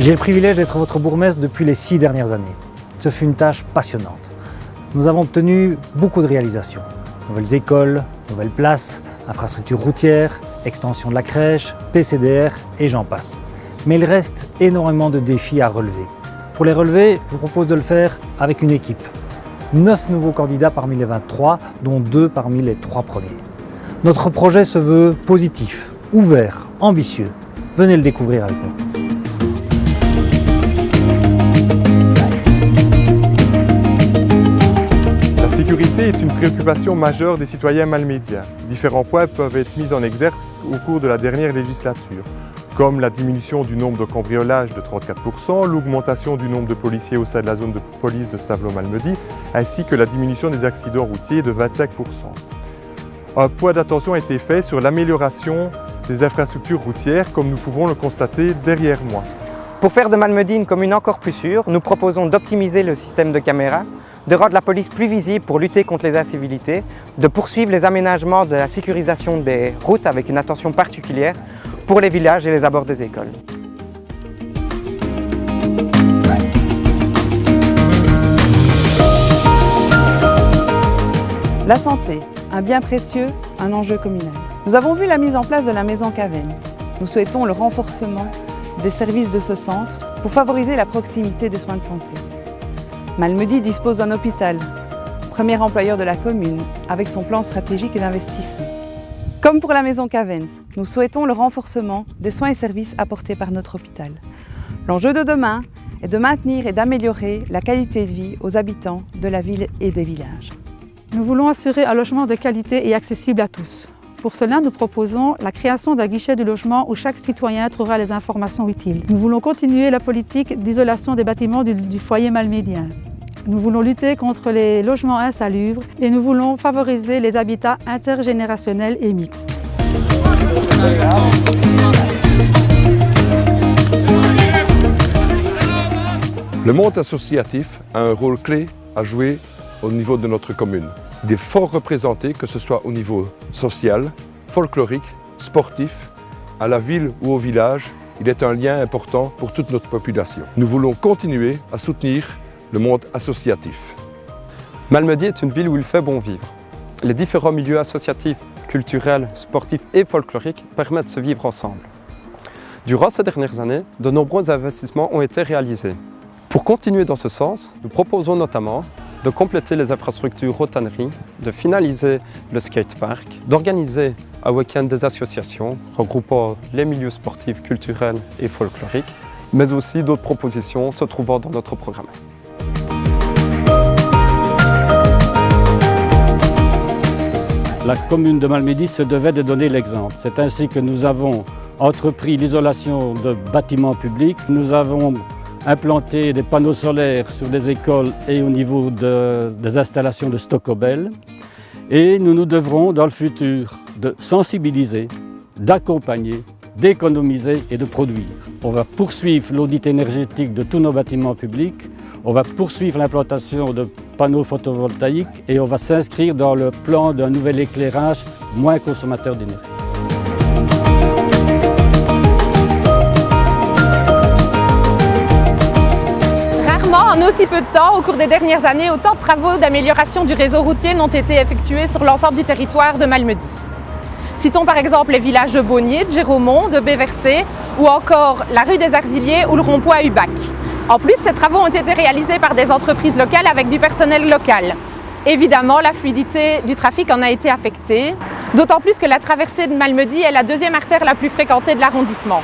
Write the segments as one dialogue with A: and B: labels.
A: J'ai le privilège d'être votre bourgmestre depuis les 6 dernières années. Ce fut une tâche passionnante. Nous avons obtenu beaucoup de réalisations. Nouvelles écoles, nouvelles places, infrastructures routières, extension de la crèche, PCDR et j'en passe. Mais il reste énormément de défis à relever. Pour les relever, je vous propose de le faire avec une équipe. 9 nouveaux candidats parmi les 23, dont 2 parmi les 3 premiers. Notre projet se veut positif, ouvert, ambitieux. Venez le découvrir avec nous.
B: La sécurité est une préoccupation majeure des citoyens malmédiens. Différents points peuvent être mis en exergue au cours de la dernière législature, comme la diminution du nombre de cambriolages de 34%, l'augmentation du nombre de policiers au sein de la zone de police de Stavelot-Malmedy, ainsi que la diminution des accidents routiers de 25%. Un point d'attention a été fait sur l'amélioration des infrastructures routières, comme nous pouvons le constater derrière moi.
C: Pour faire de Malmedy une commune encore plus sûre, nous proposons d'optimiser le système de caméras, de rendre la police plus visible pour lutter contre les incivilités, de poursuivre les aménagements de la sécurisation des routes avec une attention particulière pour les villages et les abords des écoles.
D: La santé, un bien précieux, un enjeu communal. Nous avons vu la mise en place de la maison Cavens. Nous souhaitons le renforcement des services de ce centre pour favoriser la proximité des soins de santé. Malmedy dispose d'un hôpital, premier employeur de la commune, avec son plan stratégique et d'investissement. Comme pour la maison Cavens, nous souhaitons le renforcement des soins et services apportés par notre hôpital. L'enjeu de demain est de maintenir et d'améliorer la qualité de vie aux habitants de la ville et des villages.
E: Nous voulons assurer un logement de qualité et accessible à tous. Pour cela, nous proposons la création d'un guichet du logement où chaque citoyen trouvera les informations utiles. Nous voulons continuer la politique d'isolation des bâtiments du foyer malmédien. Nous voulons lutter contre les logements insalubres et nous voulons favoriser les habitats intergénérationnels et mixtes.
F: Le monde associatif a un rôle clé à jouer au niveau de notre commune. Il est fort représenté, que ce soit au niveau social, folklorique, sportif, à la ville ou au village. Il est un lien important pour toute notre population. Nous voulons continuer à soutenir le monde associatif.
G: Malmedy est une ville où il fait bon vivre. Les différents milieux associatifs, culturels, sportifs et folkloriques permettent de se vivre ensemble. Durant ces dernières années, de nombreux investissements ont été réalisés. Pour continuer dans ce sens, nous proposons notamment de compléter les infrastructures rotanerie, de finaliser le skatepark, d'organiser un week-end des associations regroupant les milieux sportifs, culturels et folkloriques, mais aussi d'autres propositions se trouvant dans notre programme.
H: La commune de Malmedy se devait de donner l'exemple. C'est ainsi que nous avons entrepris l'isolation de bâtiments publics. Nous avons implanté des panneaux solaires sur des écoles et au niveau des installations de Stockobel. Et nous nous devrons dans le futur de sensibiliser, d'accompagner, d'économiser et de produire. On va poursuivre l'audit énergétique de tous nos bâtiments publics. On va poursuivre l'implantation de panneaux photovoltaïques et on va s'inscrire dans le plan d'un nouvel éclairage moins consommateur d'énergie.
I: En aussi peu de temps, au cours des dernières années, autant de travaux d'amélioration du réseau routier n'ont été effectués sur l'ensemble du territoire de Malmedy. Citons par exemple les villages de Beaunier, de Géromont, de Béversé ou encore la rue des Arziliers ou le rond-point à Ubac. En plus, ces travaux ont été réalisés par des entreprises locales avec du personnel local. Évidemment, la fluidité du trafic en a été affectée, d'autant plus que la traversée de Malmedy est la deuxième artère la plus fréquentée de l'arrondissement.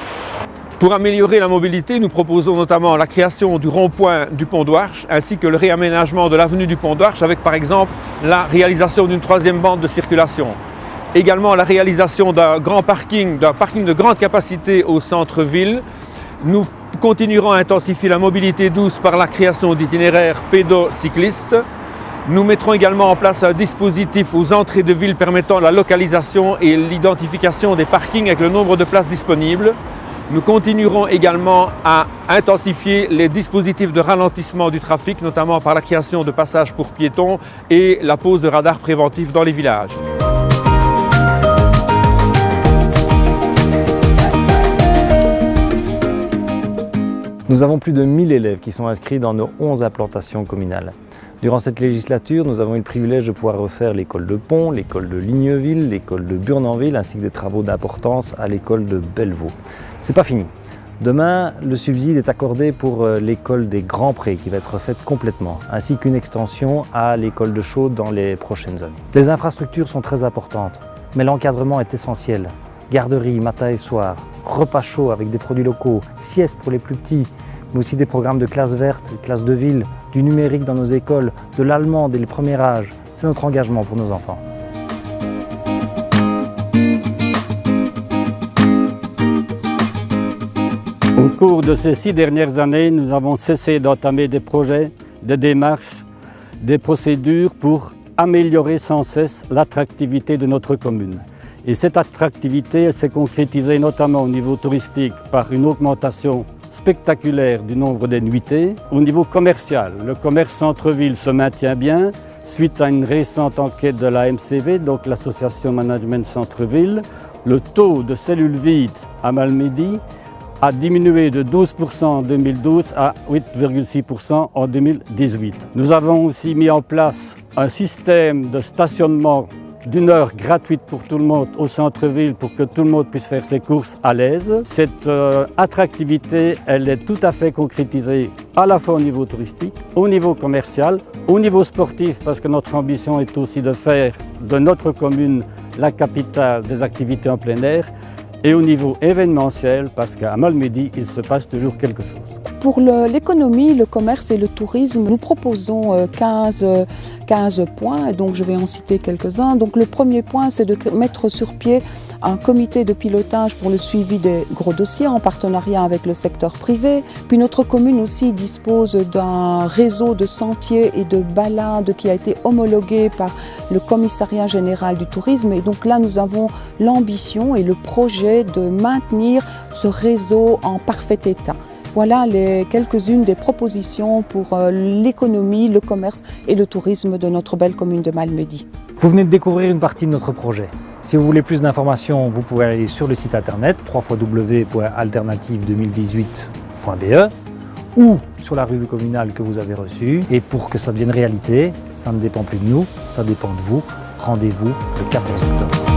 J: Pour améliorer la mobilité, nous proposons notamment la création du rond-point du Pont d'Ouarche ainsi que le réaménagement de l'avenue du Pont d'Ouarche avec par exemple la réalisation d'une 3e bande de circulation. Également la réalisation d'un parking de grande capacité au centre-ville. Nous continuerons à intensifier la mobilité douce par la création d'itinéraires pédocyclistes. Nous mettrons également en place un dispositif aux entrées de ville permettant la localisation et l'identification des parkings avec le nombre de places disponibles. Nous continuerons également à intensifier les dispositifs de ralentissement du trafic, notamment par la création de passages pour piétons et la pose de radars préventifs dans les villages.
A: Nous avons plus de 1000 élèves qui sont inscrits dans nos 11 implantations communales. Durant cette législature, nous avons eu le privilège de pouvoir refaire l'école de Pont, l'école de Ligneville, l'école de Burnanville, ainsi que des travaux d'importance à l'école de Bellevaux. C'est pas fini. Demain, le subside est accordé pour l'école des Grands Prés qui va être refaite complètement, ainsi qu'une extension à l'école de Chaude dans les prochaines années. Les infrastructures sont très importantes, mais l'encadrement est essentiel. Garderie, matin et soir, repas chauds avec des produits locaux, siestes pour les plus petits, mais aussi des programmes de classes vertes, classes de ville, du numérique dans nos écoles, de l'allemand dès le premier âge. C'est notre engagement pour nos enfants.
H: Au cours de ces 6 dernières années, nous avons cessé d'entamer des projets, des démarches, des procédures pour améliorer sans cesse l'attractivité de notre commune. Et cette attractivité, elle s'est concrétisée notamment au niveau touristique par une augmentation spectaculaire du nombre des nuitées. Au niveau commercial, le commerce centre-ville se maintient bien suite à une récente enquête de la MCV, donc l'association Management Centre-Ville. Le taux de cellules vides à Malmedy a diminué de 12% en 2012 à 8,6% en 2018. Nous avons aussi mis en place un système de stationnement d'1 heure gratuite pour tout le monde au centre-ville pour que tout le monde puisse faire ses courses à l'aise. Cette attractivité, elle est tout à fait concrétisée à la fois au niveau touristique, au niveau commercial, au niveau sportif, parce que notre ambition est aussi de faire de notre commune la capitale des activités en plein air, et au niveau événementiel, parce qu'à Malmedy, il se passe toujours quelque chose.
K: Pour l'économie, le commerce et le tourisme, nous proposons 15 points, et donc je vais en citer quelques-uns. Donc le premier point, c'est de mettre sur pied un comité de pilotage pour le suivi des gros dossiers en partenariat avec le secteur privé. Puis notre commune aussi dispose d'un réseau de sentiers et de balades qui a été homologué par le commissariat général du tourisme. Et donc là, nous avons l'ambition et le projet de maintenir ce réseau en parfait état. Voilà quelques-unes des propositions pour l'économie, le commerce et le tourisme de notre belle commune de Malmedy.
A: Vous venez de découvrir une partie de notre projet. Si vous voulez plus d'informations, vous pouvez aller sur le site internet www.alternative2018.be ou sur la revue communale que vous avez reçue. Et pour que ça devienne réalité, ça ne dépend plus de nous, ça dépend de vous. Rendez-vous le 14 octobre.